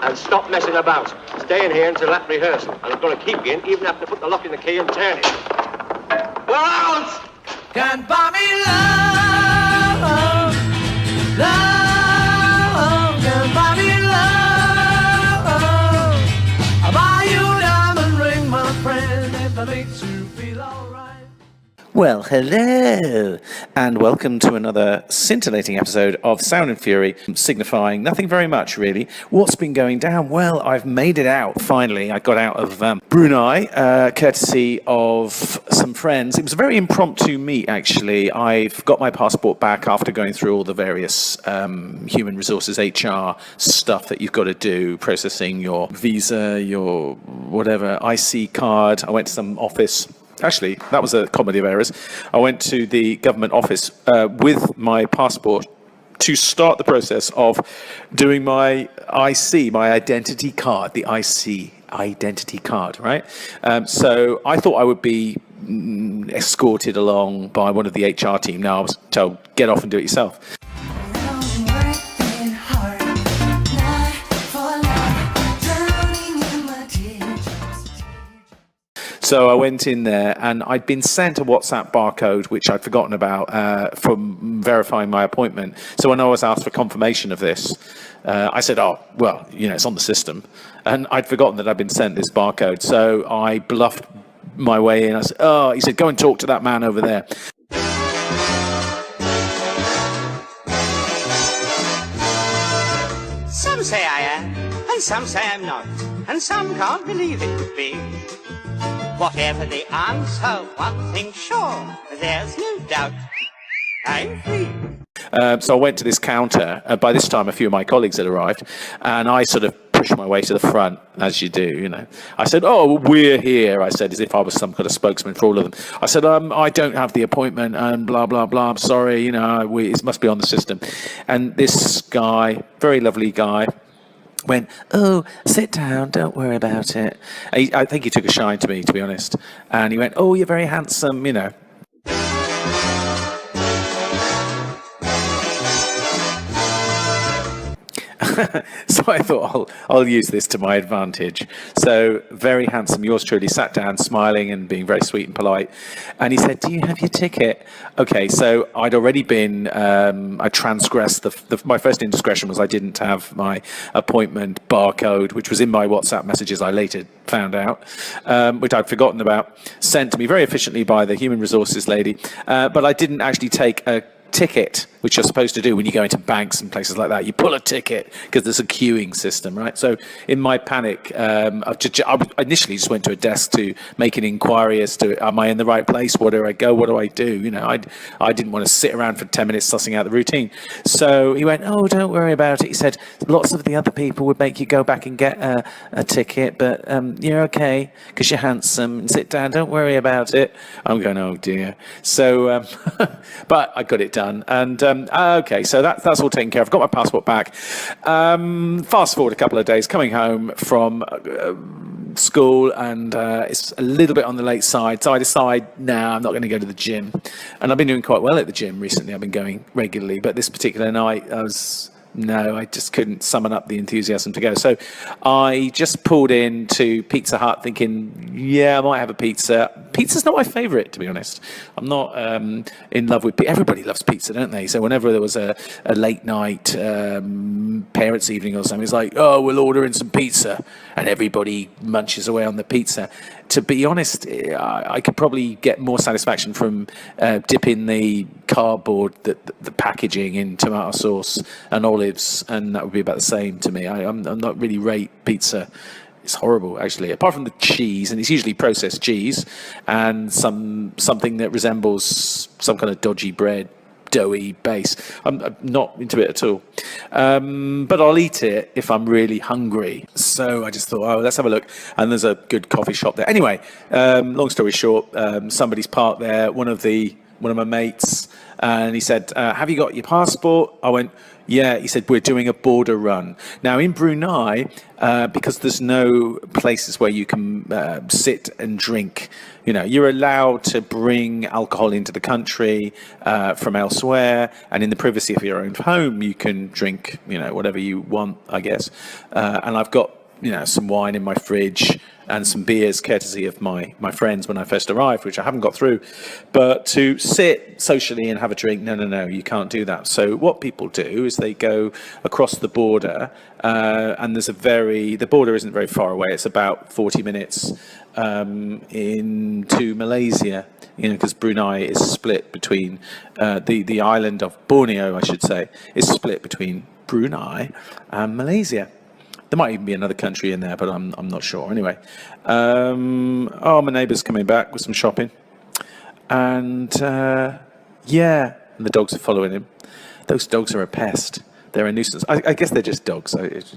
And stop messing about. Stay in here until that rehearsal. And I'm going to keep you in, even after I put the lock in the key and turn it. We're out! Can't buy me love, love, can't buy me love. I'll buy you a diamond ring, my friend, if that makes you feel alright. Well, hello, and welcome to another scintillating episode of Sound and Fury, signifying nothing very much, really. What's been going down? Well, I've made it out, finally. I got out of Brunei, courtesy of some friends. It was a very impromptu meet, actually. I've got my passport back after going through all the various human resources, HR stuff that you've got to do, processing your visa, your whatever, IC card. I went to some office. Actually, that was a comedy of errors. I went to the government office with my passport to start the process of doing my IC, my identity card, the IC identity card, right? So I thought I would be escorted along by one of the HR team. Now I was told, get off and do it yourself. So I went in there and I'd been sent a WhatsApp barcode, which I'd forgotten about from verifying my appointment. So when I was asked for confirmation of this, I said, oh, well, you know, it's on the system. And I'd forgotten that I'd been sent this barcode. So I bluffed my way in. I said, oh, he said, go and talk to that man over there. Some say I am, and some say I'm not, and some can't believe it could be. Whatever the answer, one thing's sure, there's no doubt, I'm free. So I went to this counter. By this time, a few of my colleagues had arrived, and I sort of pushed my way to the front, as you do, you know. I said, oh, we're here, I said, as if I was some kind of spokesman for all of them. I said, I don't have the appointment, and blah, blah, blah, I'm sorry, you know, it must be on the system. And this guy, very lovely guy, went, oh, sit down, don't worry about it. I think he took a shine to me, to be honest. And he went, oh, you're very handsome, you know. So I thought I'll use this to my advantage. So very handsome, yours truly, sat down smiling and being very sweet and polite. And he said, do you have your ticket? Okay, so I'd already been, I transgressed, my first indiscretion was I didn't have my appointment barcode, which was in my WhatsApp messages, I later found out, which I'd forgotten about, sent to me very efficiently by the human resources lady. But I didn't actually take a ticket, which you're supposed to do when you go into banks and places like that. You pull a ticket because there's a queuing system, right? So in my panic, I initially just went to a desk to make an inquiry as to, am I in the right place? Where do I go? What do I do? You know, I didn't want to sit around for 10 minutes sussing out the routine. So he went, oh, don't worry about it. He said, lots of the other people would make you go back and get a ticket, but you're okay because you're handsome and sit down. Don't worry about it. I'm going, oh dear. So, but I got it done. And okay, so that's all taken care of. I've got my passport back. Fast forward a couple of days, coming home from school, and it's a little bit on the late side. So I decide, I'm not going to go to the gym. And I've been doing quite well at the gym recently. I've been going regularly, but this particular night I just couldn't summon up the enthusiasm to go. So I just pulled into Pizza Hut thinking, I might have a pizza. Pizza's not my favourite, to be honest. I'm not in love with pizza. Everybody loves pizza, don't they? So whenever there was a late night parents' evening or something, it's like, oh, we'll order in some pizza. And everybody munches away on the pizza. To be honest, I could probably get more satisfaction from dipping the cardboard, the packaging in tomato sauce and olives, and that would be about the same to me. I'm not really rate pizza. It's horrible, actually. Apart from the cheese, and it's usually processed cheese, and something that resembles some kind of dodgy bread, doughy base. I'm not into it at all. But I'll eat it if I'm really hungry. So I just thought, oh, let's have a look. And there's a good coffee shop there. Anyway, long story short, somebody's parked there, one of my mates, and he said, have you got your passport? I went, Yeah, he said, we're doing a border run. Now, in Brunei, because there's no places where you can sit and drink, you're allowed to bring alcohol into the country from elsewhere. And in the privacy of your own home, you can drink, whatever you want, I guess. And I've got, some wine in my fridge and some beers courtesy of my friends when I first arrived, which I haven't got through. But to sit socially and have a drink, no, you can't do that. So what people do is they go across the border, and the border isn't very far away. It's about 40 minutes into Malaysia, because Brunei is split between, the island of Borneo, I should say, is split between Brunei and Malaysia. There might even be another country in there, but I'm not sure. Anyway, my neighbour's coming back with some shopping, and and the dogs are following him. Those dogs are a pest. They're a nuisance. I guess they're just dogs.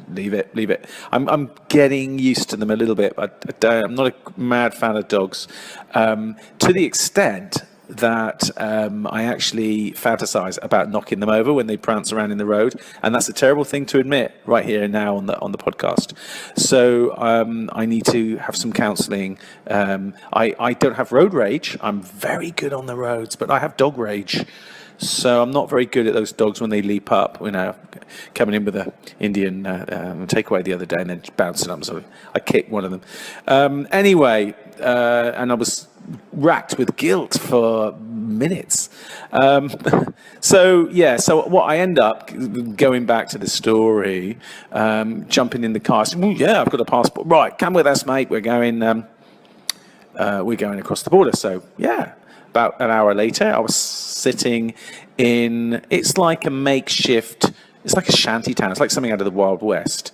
Leave it. I'm getting used to them a little bit. I'm not a mad fan of dogs, to the extent that I actually fantasize about knocking them over when they prance around in the road, and that's a terrible thing to admit right here and now on the podcast. So I need to have some counselling. I don't have road rage. I'm very good on the roads, but I have dog rage. So I'm not very good at those dogs when they leap up, coming in with an Indian takeaway the other day and then bouncing up. So I kicked one of them. Anyway, and I was racked with guilt for minutes. So what I end up going back to the story, jumping in the car, saying, well, yeah, I've got a passport. Right, come with us, mate. We're going across the border. So yeah. About an hour later, I was sitting in, it's like a makeshift, it's like a shanty town. It's like something out of the Wild West.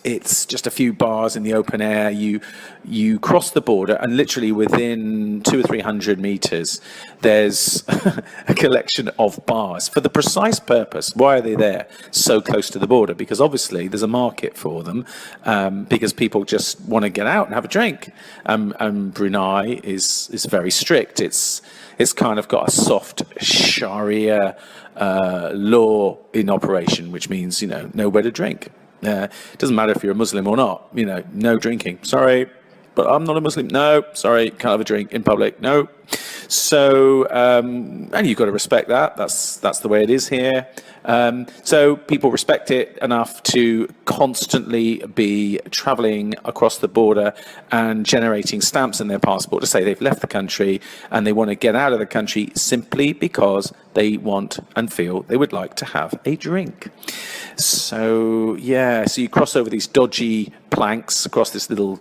It's just a few bars in the open air. You cross the border, and literally within 200 or 300 meters, there's a collection of bars for the precise purpose. Why are they there so close to the border? Because obviously there's a market for them, because people just want to get out and have a drink. And Brunei is very strict. It's kind of got a soft Sharia law in operation, which means nowhere to drink. It doesn't matter if you're a Muslim or not, no drinking. Sorry, but I'm not a Muslim. No, sorry, can't have a drink in public. No. So, and you've got to respect that. That's the way it is here. So people respect it enough to constantly be traveling across the border and generating stamps in their passport to say they've left the country and they want to get out of the country simply because they want and feel they would like to have a drink. So you cross over these dodgy planks across this little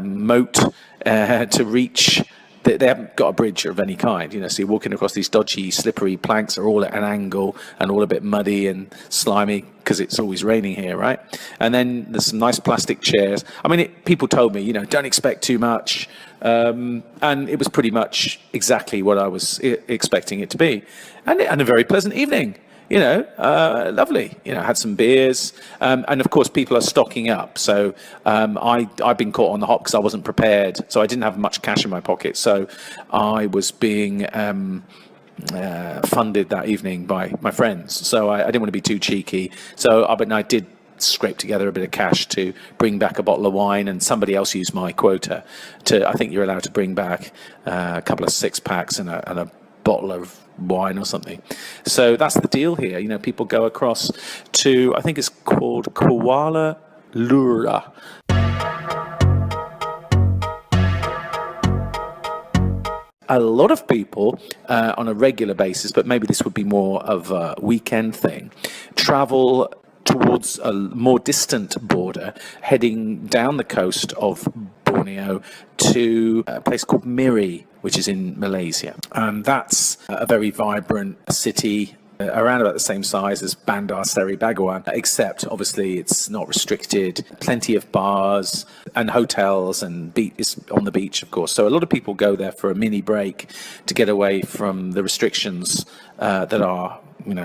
moat to reach. They haven't got a bridge of any kind, so you're walking across these dodgy, slippery planks are all at an angle and all a bit muddy and slimy because it's always raining here, right? And then there's some nice plastic chairs. I mean, people told me, don't expect too much. And it was pretty much exactly what I was expecting it to be. And a very pleasant evening. Lovely. Had some beers, and of course people are stocking up. So I've been caught on the hop because I wasn't prepared. So I didn't have much cash in my pocket. So I was being funded that evening by my friends. So I didn't want to be too cheeky. So I did scrape together a bit of cash to bring back a bottle of wine, and somebody else used my quota I think you're allowed to bring back a couple of 6-packs and a bottle of wine or something. So that's the deal here. People go across to, I think it's called Kuala Lumpur. A lot of people on a regular basis, but maybe this would be more of a weekend thing, travel towards a more distant border, heading down the coast of Borneo to a place called Miri, which is in Malaysia. And that's a very vibrant city, around about the same size as Bandar Seri Begawan, except obviously it's not restricted. Plenty of bars and hotels, and it's on the beach, of course. So a lot of people go there for a mini break to get away from the restrictions that are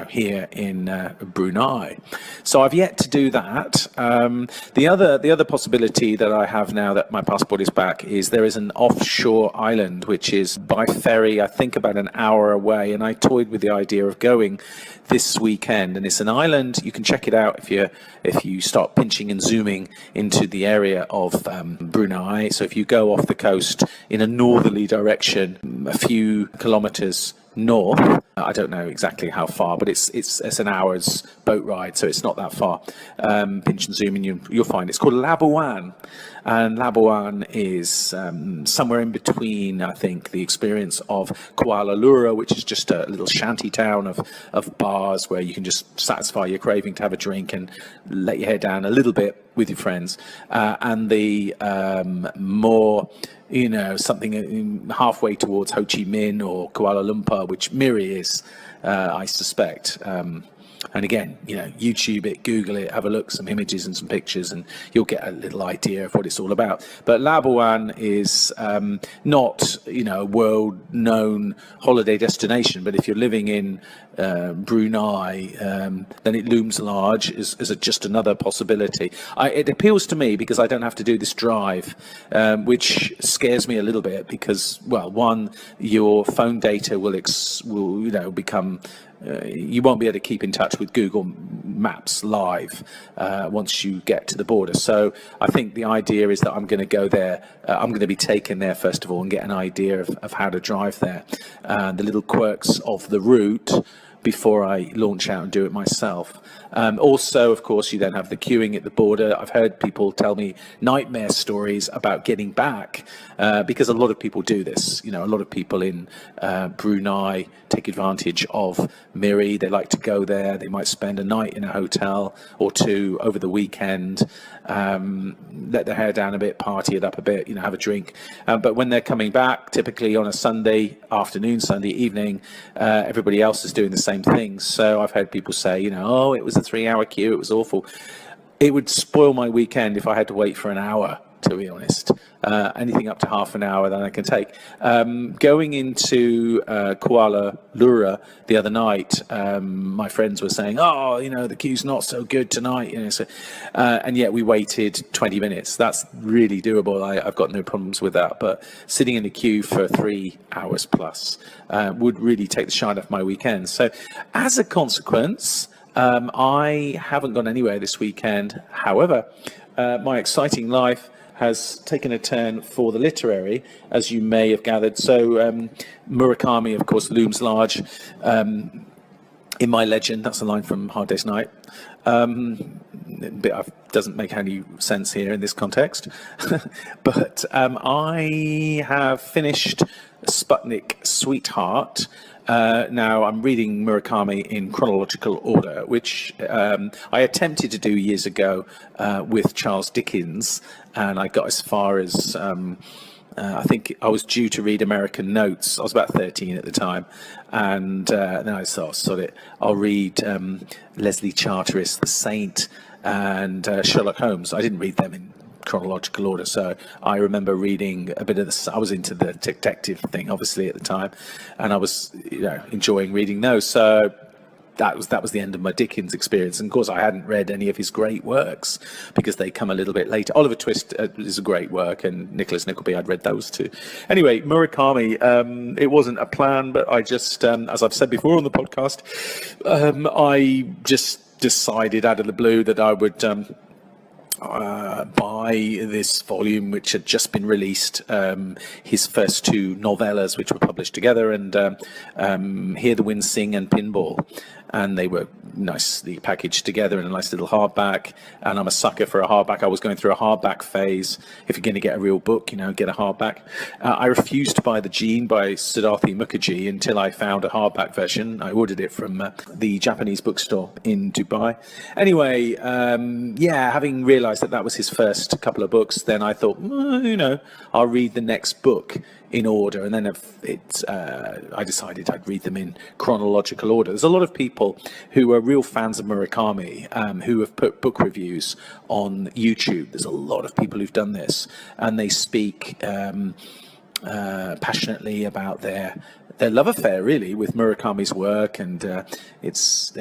here in Brunei. So I've yet to do that. The other possibility that I have now that my passport is back is there is an offshore island which is by ferry, I think, about an hour away, and I toyed with the idea of going this weekend. And it's an island. You can check it out if you start pinching and zooming into the area of Brunei. So if you go off the coast in a northerly direction, a few kilometers north, I don't know exactly how far, but it's an hour's boat ride, so it's not that far. Pinch and zoom, and you'll find it's called Labuan, and Labuan is somewhere in between, I think, the experience of Kuala Lumpur, which is just a little shanty town of bars where you can just satisfy your craving to have a drink and let your hair down a little bit with your friends, and the more something halfway towards Ho Chi Minh or Kuala Lumpur, which Miri is, I suspect. And again, YouTube it, Google it, have a look, some images and some pictures, and you'll get a little idea of what it's all about. But Labuan is not, a world-known holiday destination. But if you're living in Brunei, then it looms large as just another possibility. It appeals to me because I don't have to do this drive, which scares me a little bit because, well, one, your phone data will become. You won't be able to keep in touch with Google Maps live once you get to the border. So I think the idea is that I'm going to go there. I'm going to be taken there first of all and get an idea of how to drive there, the little quirks of the route before I launch out and do it myself. Also, of course, you then have the queuing at the border. I've heard people tell me nightmare stories about getting back because a lot of people do this. A lot of people in Brunei take advantage of Miri. They like to go there. They might spend a night in a hotel or two over the weekend, let their hair down a bit, party it up a bit, have a drink. But when they're coming back, typically on a Sunday afternoon, Sunday evening, everybody else is doing the same thing. So I've heard people say, oh, it was a 3-hour queue, it was awful. It would spoil my weekend if I had to wait for an hour, to be honest. Anything up to half an hour then I can take. Going into Kuala Lumpur the other night, my friends were saying, the queue's not so good tonight, and yet we waited 20 minutes. That's really doable. I've got no problems with that, but sitting in the queue for 3 hours plus would really take the shine off my weekend. So as a consequence, I haven't gone anywhere this weekend. However, my exciting life has taken a turn for the literary, as you may have gathered. So Murakami, of course, looms large in my legend. That's a line from Hard Day's Night. Doesn't make any sense here in this context. But I have finished Sputnik Sweetheart. Now I'm reading Murakami in chronological order, which I attempted to do years ago with Charles Dickens, and I got as far as I think I was due to read American Notes. I was about 13 at the time, and then I thought, I'll read Leslie Charteris, The Saint, and Sherlock Holmes. I didn't read them in chronological order, so I remember reading a bit of I was into the detective thing obviously at the time, and I was enjoying reading those. So that was the end of my Dickens experience, and of course I hadn't read any of his great works because they come a little bit later. Oliver Twist is a great work, and Nicholas Nickleby, I'd read those too. Anyway, Murakami, it wasn't a plan, but I just as I've said before on the podcast, I just decided out of the blue that I would buy this volume which had just been released, his first two novellas which were published together, and Hear the Wind Sing and Pinball, and they were nicely packaged together in a nice little hardback. And I'm a sucker for a hardback. I was going through a hardback phase. If you're going to get a real book, get a hardback. I refused to buy The Gene by Siddharthi Mukherjee until I found a hardback version. I ordered it from the Japanese bookstore in Dubai. Anyway, having realized that was his first couple of books, then I thought, I'll read the next book in order, and then I decided I'd read them in chronological order. There's a lot of people who are real fans of Murakami who have put book reviews on YouTube. There's a lot of people who've done this, and they speak passionately about their love affair, really, with Murakami's work, and they're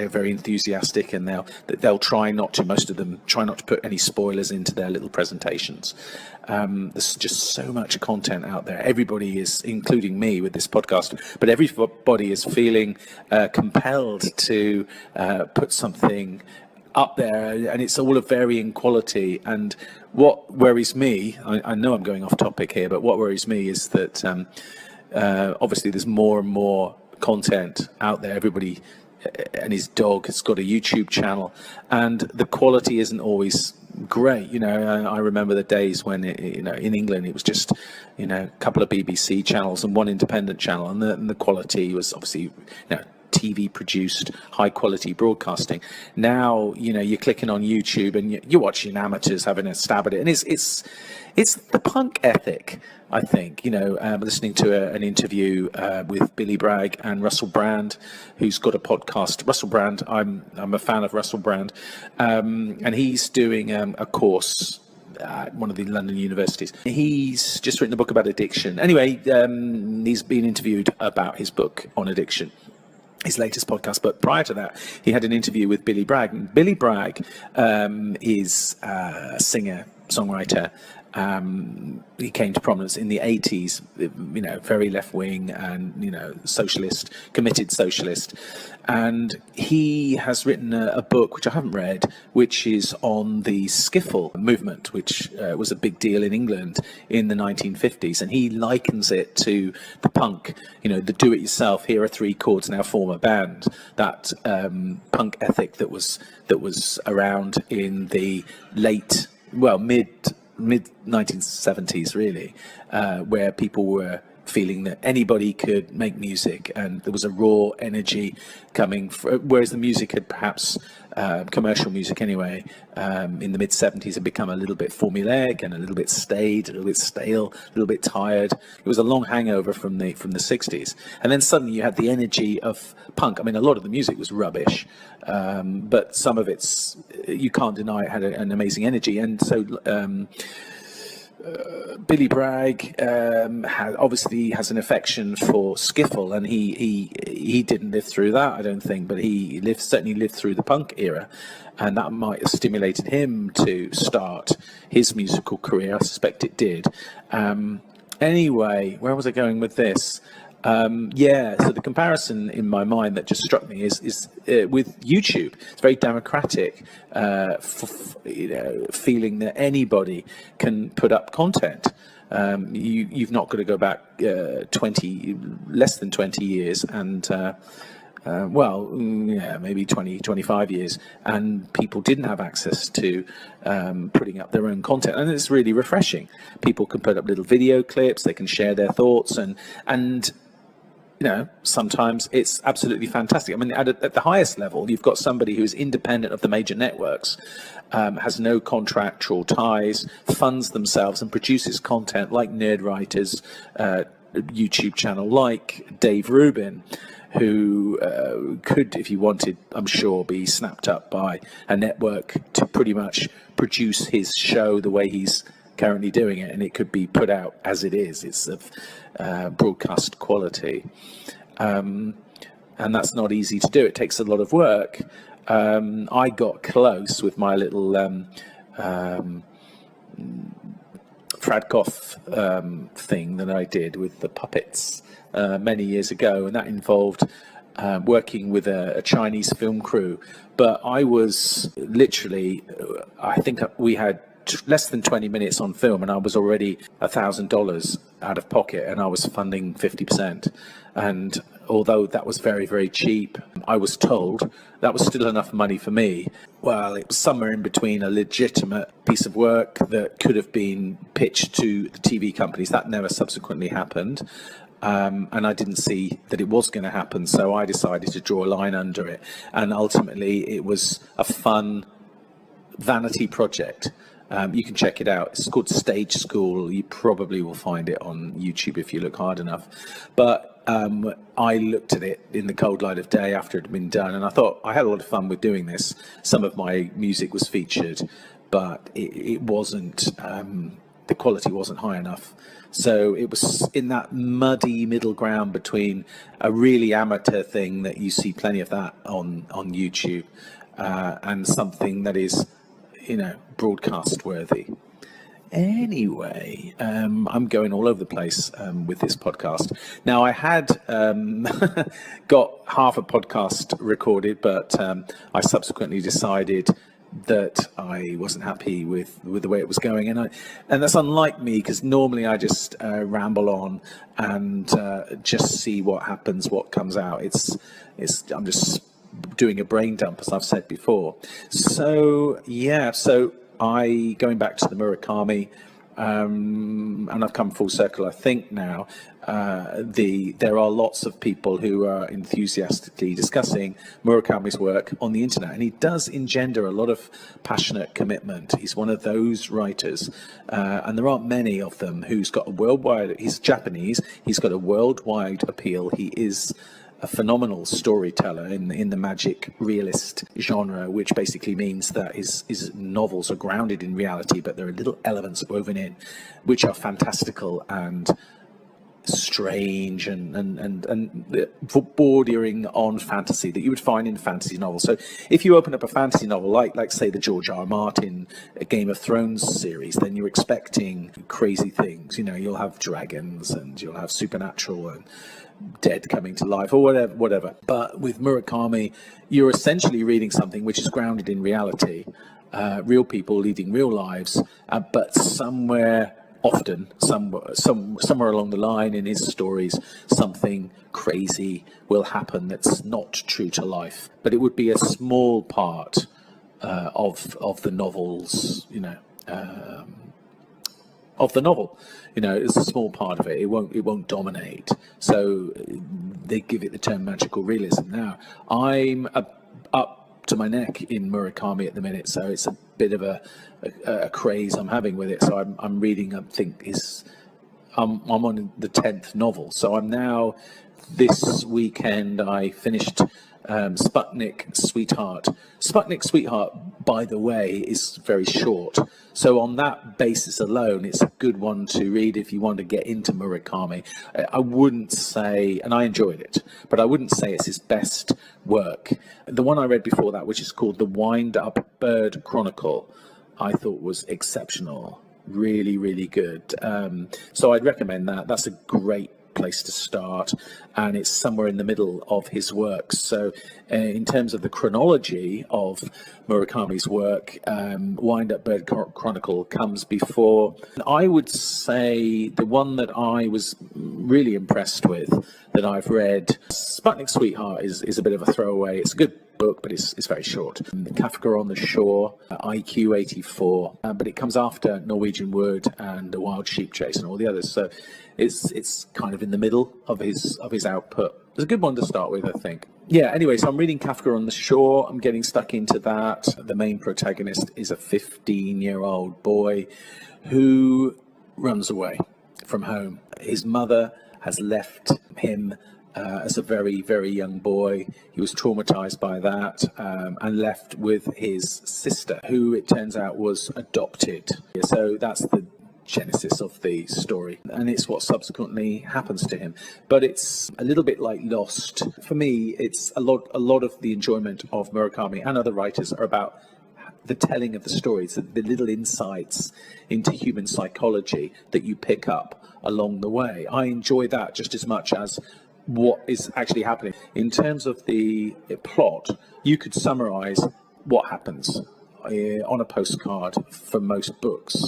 very enthusiastic, and they'll try not to. Most of them try not to put any spoilers into their little presentations. There's just so much content out there. Everybody is, including me with this podcast, but everybody is feeling compelled to put something up there, and it's all of varying quality. And what worries me, I know I'm going off topic here, but what worries me is that obviously there's more and more content out there. Everybody and his dog has got a YouTube channel, and the quality isn't always great. I remember the days when in England it was just a couple of BBC channels and one independent channel, and the quality was obviously TV produced high quality broadcasting. Now you're clicking on YouTube and you're watching amateurs having a stab at it, and it's the punk ethic, I think. Listening to an interview with Billy Bragg and Russell Brand, who's got a podcast. Russell Brand, I'm a fan of Russell Brand, and he's doing a course at one of the London universities. He's just written a book about addiction. Anyway, he's been interviewed about his book on addiction, his latest podcast. But prior to that, he had an interview with Billy Bragg. And Billy Bragg is a singer, songwriter. He came to prominence in the 80s, very left-wing and, socialist, committed socialist. And he has written a book, which I haven't read, which is on the skiffle movement, which was a big deal in England in the 1950s. And he likens it to the punk, the do-it-yourself, here are three chords, now form a band. That punk ethic that was around in the mid 1970s, really, where people were feeling that anybody could make music, and there was a raw energy coming, whereas the music had perhaps, commercial music anyway, in the mid 70s had become a little bit formulaic and a little bit staid, a little bit stale, a little bit tired. It was a long hangover from the 60s, and then suddenly you had the energy of punk. I mean, a lot of the music was rubbish, but some of it's, you can't deny it had an amazing energy. And so Billy Bragg obviously has an affection for skiffle, and he didn't live through that, I don't think, but he certainly lived through the punk era, and that might have stimulated him to start his musical career. I suspect it did. Anyway, where was I going with this? So the comparison in my mind that just struck me is with YouTube. It's very democratic, feeling that anybody can put up content. You've not got to go back less than 20 years, and maybe 20, 25 years, and people didn't have access to putting up their own content, and it's really refreshing. People can put up little video clips, they can share their thoughts, and sometimes it's absolutely fantastic. I mean, at the highest level, you've got somebody who's independent of the major networks, has no contractual ties, funds themselves and produces content like Nerd Writer's YouTube channel, like Dave Rubin, who could, if he wanted, I'm sure, be snapped up by a network to pretty much produce his show the way he's currently doing it, and it could be put out as it is. It's of broadcast quality, and that's not easy to do. It takes a lot of work. I got close with my little Fradkoff thing that I did with the puppets many years ago, and that involved working with a Chinese film crew. But I was literally, I think we had less than 20 minutes on film, and I was already $1,000 out of pocket, and I was funding 50%. And although that was very, very cheap, I was told that was still enough money for me. Well, it was somewhere in between a legitimate piece of work that could have been pitched to the TV companies. That never subsequently happened. And I didn't see that it was going to happen, so I decided to draw a line under it. And ultimately, it was a fun vanity project. You can check it out. It's called Stage School. You probably will find it on YouTube if you look hard enough. But I looked at it in the cold light of day after it had been done, and I thought I had a lot of fun with doing this. Some of my music was featured, but it wasn't the quality wasn't high enough. So it was in that muddy middle ground between a really amateur thing that you see plenty of that on YouTube, and something that is, broadcast worthy. Anyway, I'm going all over the place with this podcast. Now, I had got half a podcast recorded, but I subsequently decided that I wasn't happy with the way it was going, and that's unlike me, because normally I just ramble on and just see what happens, what comes out. I'm just doing a brain dump, as I've said before. So going back to the Murakami, and I've come full circle, I think now. There are lots of people who are enthusiastically discussing Murakami's work on the internet, and he does engender a lot of passionate commitment. He's one of those writers, and there aren't many of them, who's got a worldwide. He's Japanese. He's got a worldwide appeal. He is a phenomenal storyteller in the magic realist genre, which basically means that his novels are grounded in reality, but there are little elements woven in which are fantastical and strange and bordering on fantasy that you would find in fantasy novels. So if you open up a fantasy novel like say the George R. R. Martin Game of Thrones series, then you're expecting crazy things. You'll have dragons and you'll have supernatural and dead coming to life or whatever. But with Murakami, you're essentially reading something which is grounded in reality, real people leading real lives, but somewhere along the line in his stories, something crazy will happen that's not true to life. But it would be a small part of the novels, of the novel. It's a small part of it. It won't dominate. So they give it the term magical realism. Now, I'm up to my neck in Murakami at the minute, so it's a bit of a craze I'm having with it. So I'm reading, I'm on the 10th novel. So I'm now, this weekend I finished Sputnik Sweetheart. Sputnik Sweetheart, by the way, is very short. So on that basis alone, it's a good one to read if you want to get into Murakami. I wouldn't say, and I enjoyed it, but I wouldn't say it's his best work. The one I read before that, which is called The Wind-Up Bird Chronicle, I thought was exceptional. Really, really good. So I'd recommend that. That's a great place to start, and it's somewhere in the middle of his works. So in terms of the chronology of Murakami's work, Wind Up Bird Chronicle comes before. I would say the one that I was really impressed with that I've read, Sputnik Sweetheart, is a bit of a throwaway. It's a good book, but it's very short. Kafka on the Shore, IQ 84, but it comes after Norwegian Wood and The Wild Sheep Chase and all the others. So it's kind of in the middle of his output. It's a good one to start with, I think. Yeah, anyway, so I'm reading Kafka on the Shore. I'm getting stuck into that. The main protagonist is a 15-year-old boy who runs away from home. His mother has left him as a very, very young boy. He was traumatized by that, and left with his sister, who it turns out was adopted. So that's the genesis of the story, and it's what subsequently happens to him. But it's a little bit like Lost. For me, it's a lot of the enjoyment of Murakami and other writers are about the telling of the stories, the little insights into human psychology that you pick up along the way. I enjoy that just as much as what is actually happening. In terms of the plot, you could summarize what happens on a postcard for most books.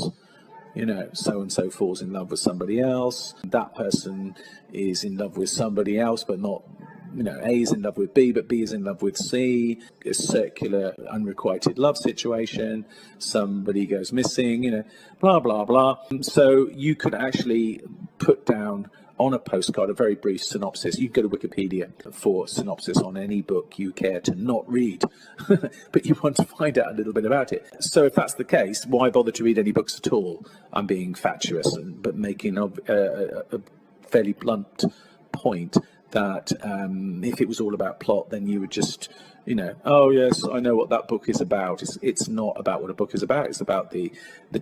So-and-so falls in love with somebody else. That person is in love with somebody else, but not, A is in love with B, but B is in love with C. A circular, unrequited love situation. Somebody goes missing, blah, blah, blah. So you could actually put down on a postcard a very brief synopsis. You can go to Wikipedia for synopsis on any book you care to not read, but you want to find out a little bit about it. So if that's the case, why bother to read any books at all? I'm being fatuous, but making a fairly blunt point that if it was all about plot, then you would just oh yes, I know what that book is about. It's not about what a book is about. It's about the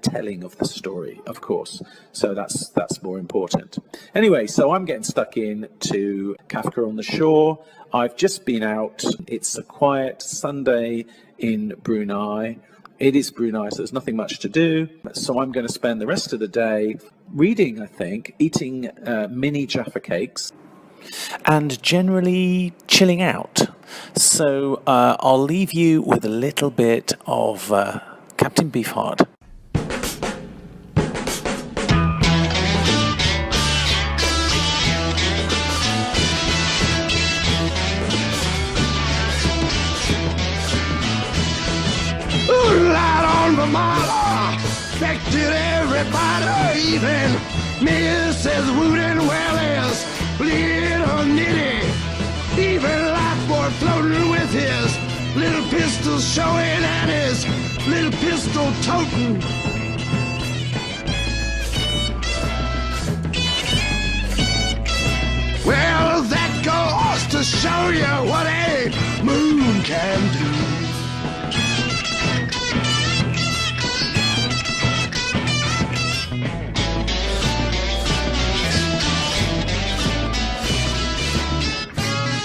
telling of the story, of course. So that's more important. Anyway, so I'm getting stuck in to Kafka on the Shore. I've just been out. It's a quiet Sunday in Brunei. It is Brunei, so there's nothing much to do. So I'm going to spend the rest of the day reading, I think, eating mini Jaffa cakes, and generally chilling out. So I'll leave you with a little bit of Captain Beefheart. Light on Vermont, affected everybody, even Mrs. Wooden Welles, little Nitty, even Lifeboy floating with his little pistol showing and his little pistol toting. Well, that goes to show you what a moon can do.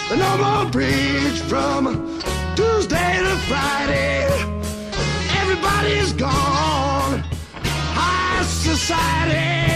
The normal bridge from Tuesday to Friday. Everybody's gone. High society.